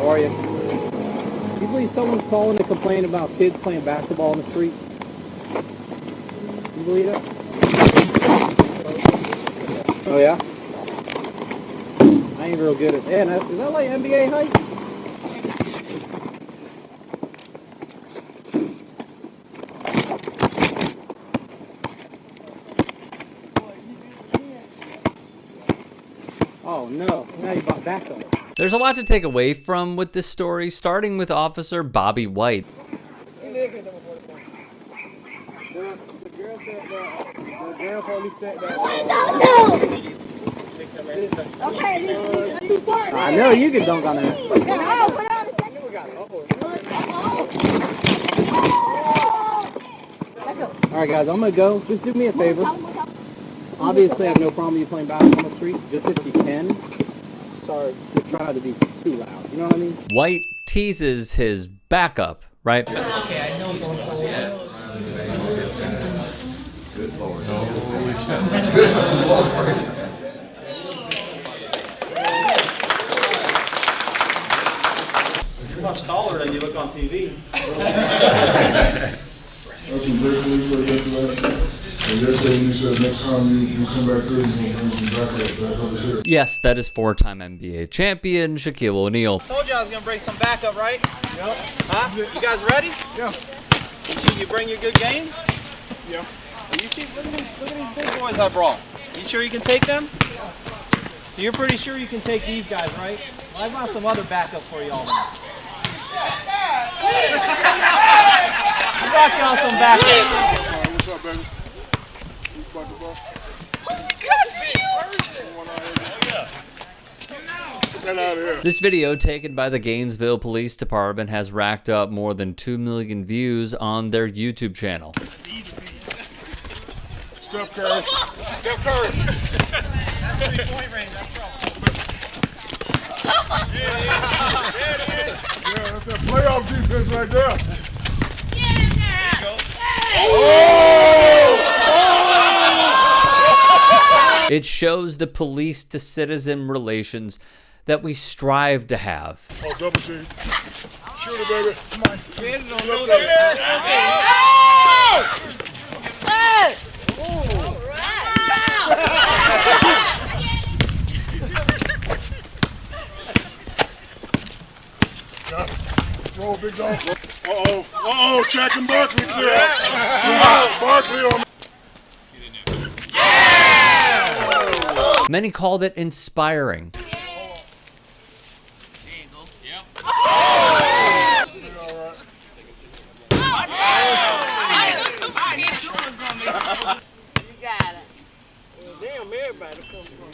How are you? Can you believe someone's calling to complain about kids playing basketball in the street? Can you believe it? Oh yeah? I ain't real good at that. Is that like NBA height? Oh no, now you bought back on it. There's a lot to take away from with this story, starting with Officer Bobby White. The girl probably said that. I know you can dunk on that. Alright guys, I'm gonna go. Just do me a favor. Obviously I have no problem with you playing basketball on the street. Just if you can. Sorry. Just try not to be too loud. You know what I mean? White teases his backup, right? Okay, I know going forward. Good Lord. You're much taller than you look on TV. That's some great news for yesterday. And yesterday you said next time you come back through, you're going to bring some back up here. Yes, that is four-time NBA champion Shaquille O'Neal. Told you I was gonna bring some backup, right? Yep. Huh? You guys ready? Yeah. You sure you bring your good game? Yeah. You see, look at these big boys I brought. You sure you can take them? So you're pretty sure you can take these guys, right? Well, I brought some other backups for y'all. I brought y'all some backups. What's up, baby? You about the ball? Get out of here. This video, taken by the Gainesville Police Department, has racked up more than 2 million views on their YouTube channel. Steph Curry. Steph Curry. That's 3-point range, that's probably. Yeah, that's that playoff defense right there. It shows the police to citizen relations that we strive to have. Oh, double team. Shoot it, baby. Come on. Roll, big dog. Uh-oh, Shaq and Barkley clear out. Barkley on. Many called it inspiring. Damn, everybody come from.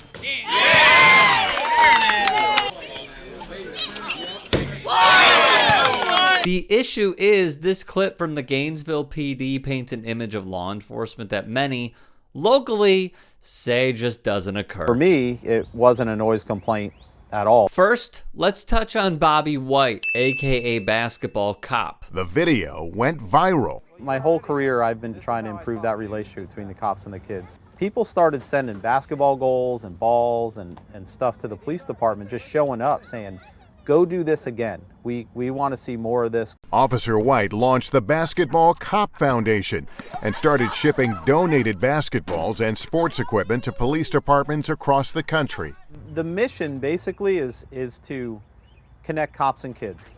The issue is this clip from the Gainesville PD paints an image of law enforcement that many locally say just doesn't occur. For me, it wasn't a noise complaint at all. First, let's touch on Bobby White, aka Basketball Cop. The video went viral. My whole career, I've been trying to improve that relationship between the cops and the kids. People started sending basketball goals and balls and stuff to the police department, just showing up saying, go do this again. We want to see more of this. Officer White launched the Basketball Cop Foundation and started shipping donated basketballs and sports equipment to police departments across the country. The mission basically is to connect cops and kids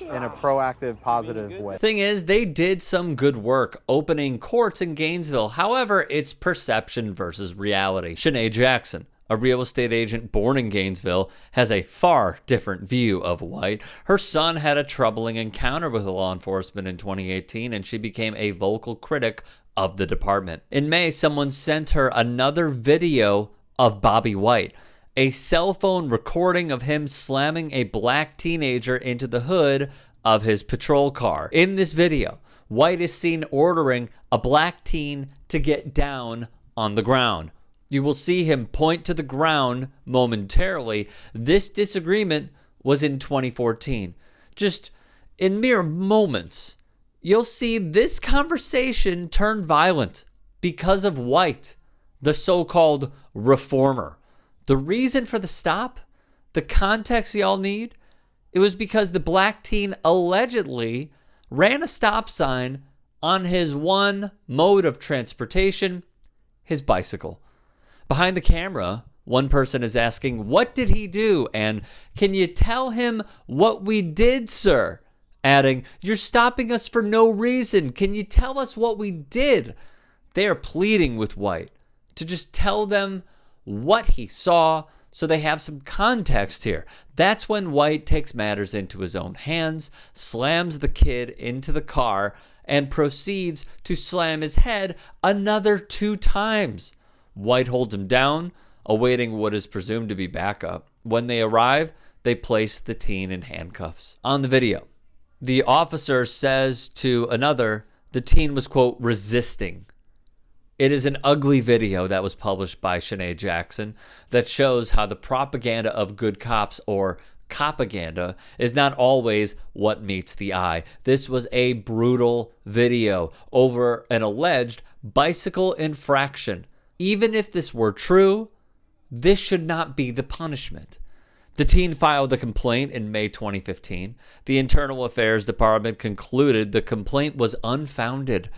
in a proactive, positive way. Thing is, they did some good work opening courts in Gainesville. However, it's perception versus reality. Shanae Jackson, a real estate agent born in Gainesville, has a far different view of White. Her son had a troubling encounter with law enforcement in 2018, and she became a vocal critic of the department. In May, someone sent her another video of Bobby White, a cell phone recording of him slamming a black teenager into the hood of his patrol car. In this video, White is seen ordering a black teen to get down on the ground. You will see him point to the ground momentarily. This disagreement was in 2014. Just in mere moments, you'll see this conversation turn violent because of White, the so-called reformer. The reason for the stop, the context y'all need, It was because the black teen allegedly ran a stop sign on his one mode of transportation, his bicycle. Behind the camera, one person is asking, "What did he do?" And, "Can you tell him what we did, sir?" Adding, "You're stopping us for no reason. Can you tell us what we did?" They are pleading with White to just tell them what he saw so they have some context here. That's when White takes matters into his own hands, slams the kid into the car, and proceeds to slam his head another 2 times. White holds him down, awaiting what is presumed to be backup. When they arrive, they place the teen in handcuffs. On the video, the officer says to another, the teen was, quote, resisting. It is an ugly video that was published by Shanae Jackson that shows how the propaganda of good cops, or copaganda, is not always what meets the eye. This was a brutal video over an alleged bicycle infraction. Even if this were true, this should not be the punishment. The teen filed a complaint in May 2015. The Internal Affairs Department concluded the complaint was unfounded.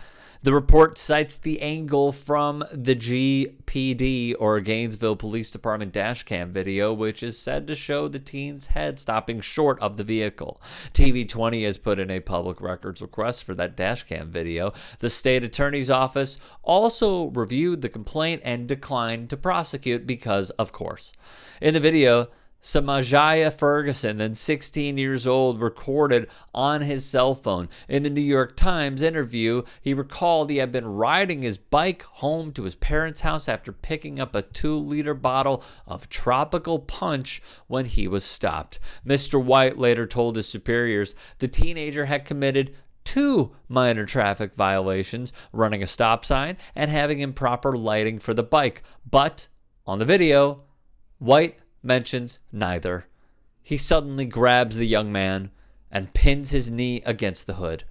The report cites the angle from the GPD, or Gainesville Police Department dashcam video, which is said to show the teen's head stopping short of the vehicle. TV20 has put in a public records request for that dashcam video. The state attorney's office also reviewed the complaint and declined to prosecute because, of course. In the video, Samajaya Ferguson, then 16 years old, recorded on his cell phone. In the New York Times interview, he recalled he had been riding his bike home to his parents' house after picking up a 2-liter bottle of tropical punch when he was stopped. Mr. White later told his superiors the teenager had committed 2 minor traffic violations, running a stop sign and having improper lighting for the bike. But on the video, White mentions neither. He suddenly grabs the young man and pins his knee against the hood.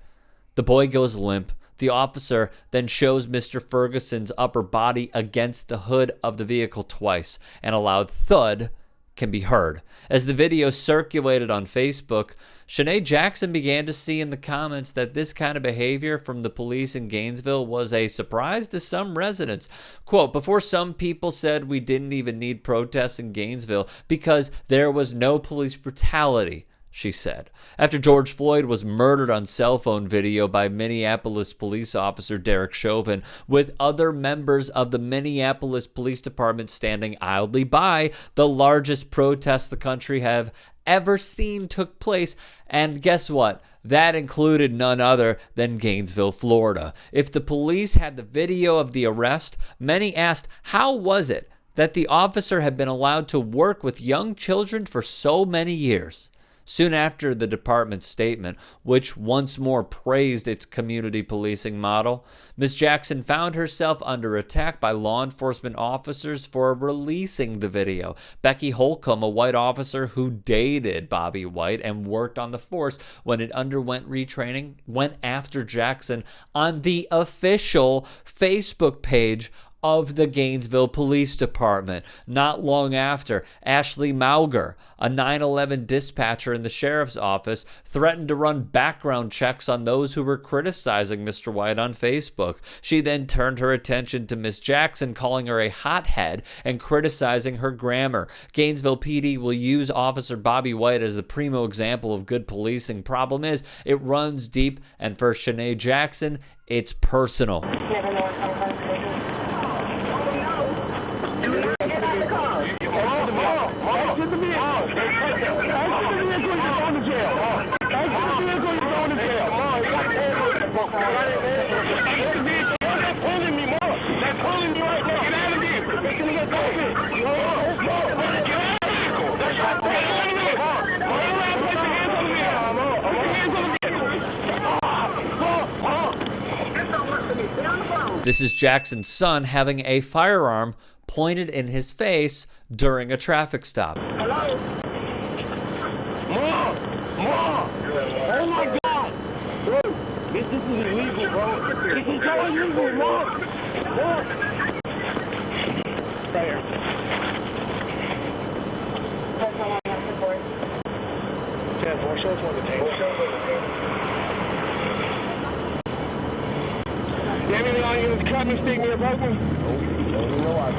The boy goes limp. The officer then shows Mr. Ferguson's upper body against the hood of the vehicle twice, and a loud thud can be heard. As the video circulated on Facebook, Shanae Jackson began to see in the comments that this kind of behavior from the police in Gainesville was a surprise to some residents. Quote, "Before, some people said we didn't even need protests in Gainesville because there was no police brutality," she said. After George Floyd was murdered on cell phone video by Minneapolis police officer Derek Chauvin, with other members of the Minneapolis Police Department standing idly by, the largest protest the country have ever seen took place. And guess what? That included none other than Gainesville, Florida. If the police had the video of the arrest, many asked, how was it that the officer had been allowed to work with young children for so many years? Soon after the department's statement, which once more praised its community policing model, Ms. Jackson found herself under attack by law enforcement officers for releasing the video. Becky Holcomb, a white officer who dated Bobby White and worked on the force when it underwent retraining, went after Jackson on the official Facebook page of the Gainesville Police Department. Not long after, Ashley Mauger, a 911 dispatcher in the sheriff's office, threatened to run background checks on those who were criticizing Mr. White on Facebook. She then turned her attention to Miss Jackson, calling her a hothead and criticizing her grammar. Gainesville PD will use Officer Bobby White as the primo example of good policing. Problem is, it runs deep, and for Shanae Jackson, it's personal. This is Jackson's son having a firearm pointed in his face during a traffic stop. Hello? Mom! Mom! Oh my God! Bro, this is illegal, bro. This is so illegal, Mom! Mom! Right here. You have anything on you in the cut me, stick me or broke me? No, I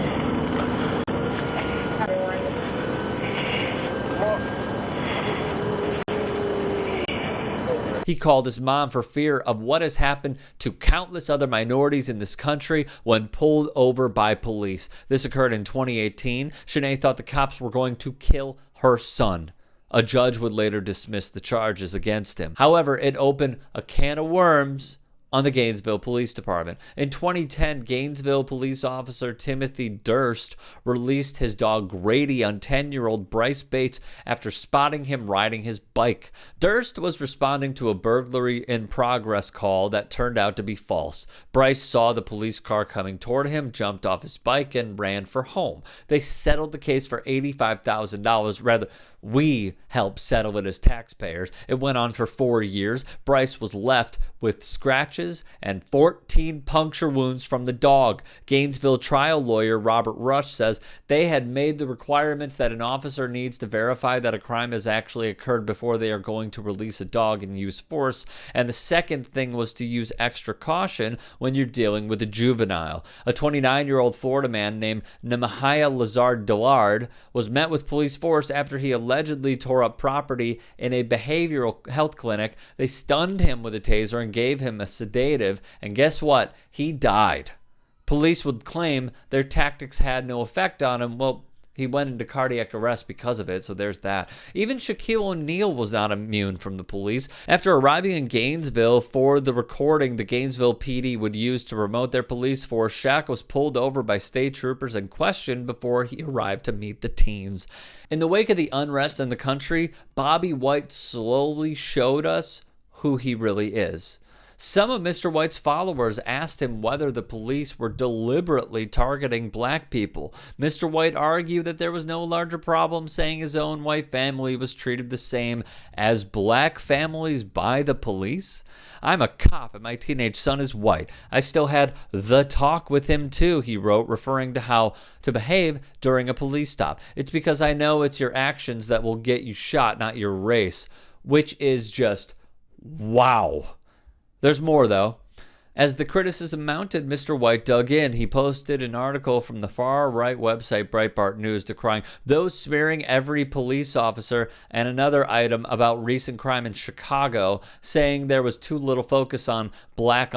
He called his mom for fear of what has happened to countless other minorities in this country when pulled over by police. This occurred in 2018. Shanae thought the cops were going to kill her son. A judge would later dismiss the charges against him. However, it opened a can of worms on the Gainesville Police Department. In 2010, Gainesville police officer Timothy Durst released his dog Grady on 10-year-old Bryce Bates after spotting him riding his bike. Durst was responding to a burglary in progress call that turned out to be false. Bryce saw the police car coming toward him, jumped off his bike, and ran for home. They settled the case for $85,000. Rather, we helped settle it as taxpayers. It went on for 4 years. Bryce was left with scratches and 14 puncture wounds from the dog. Gainesville trial lawyer Robert Rush says they had made the requirements that an officer needs to verify that a crime has actually occurred before they are going to release a dog and use force. And the second thing was to use extra caution when you're dealing with a juvenile. A 29-year-old Florida man named Nehemiah Lazard Dillard was met with police force after he allegedly tore up property in a behavioral health clinic. They stunned him with a taser and gave him a sedative, and guess what? He died. Police would claim their tactics had no effect on him. Well, he went into cardiac arrest because of it, so there's that. Even Shaquille O'Neal was not immune from the police. After arriving in Gainesville for the recording the Gainesville PD would use to promote their police force, Shaq was pulled over by state troopers and questioned before he arrived to meet the teens. In the wake of the unrest in the country, Bobby White slowly showed us who he really is. Some of Mr. White's followers asked him whether the police were deliberately targeting black people. Mr. White argued that there was no larger problem, saying his own white family was treated the same as black families by the police. I'm a cop and my teenage son is white. I still had the talk with him too, he wrote, referring to how to behave during a police stop. It's because I know it's your actions that will get you shot, not your race, which is just wow. There's more, though. As the criticism mounted, Mr. White dug in. He posted an article from the far-right website Breitbart News decrying those smearing every police officer and another item about recent crime in Chicago, saying there was too little focus on black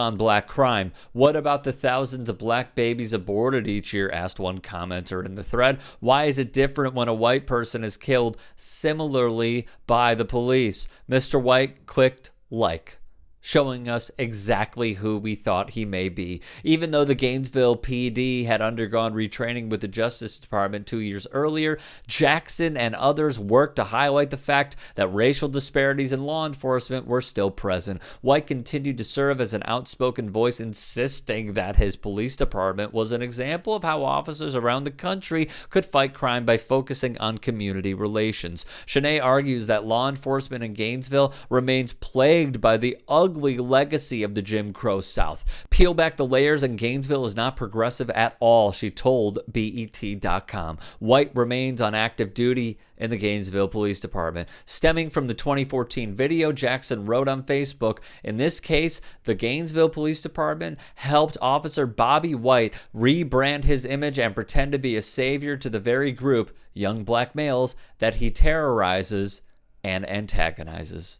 crime. What about the thousands of black babies aborted each year, asked one commenter in the thread. Why is it different when a white person is killed similarly by the police? Mr. White clicked like, showing us exactly who we thought he may be. Even though the Gainesville PD had undergone retraining with the Justice Department 2 years earlier, Jackson and others worked to highlight the fact that racial disparities in law enforcement were still present. White continued to serve as an outspoken voice, insisting that his police department was an example of how officers around the country could fight crime by focusing on community relations. Shanae argues that law enforcement in Gainesville remains plagued by the ugly legacy of the Jim Crow South. Peel back the layers and Gainesville is not progressive at all, she told BET.com. White remains on active duty in the Gainesville Police Department. Stemming from the 2014 video, Jackson wrote on Facebook, in this case, the Gainesville Police Department helped Officer Bobby White rebrand his image and pretend to be a savior to the very group, young black males, that he terrorizes and antagonizes.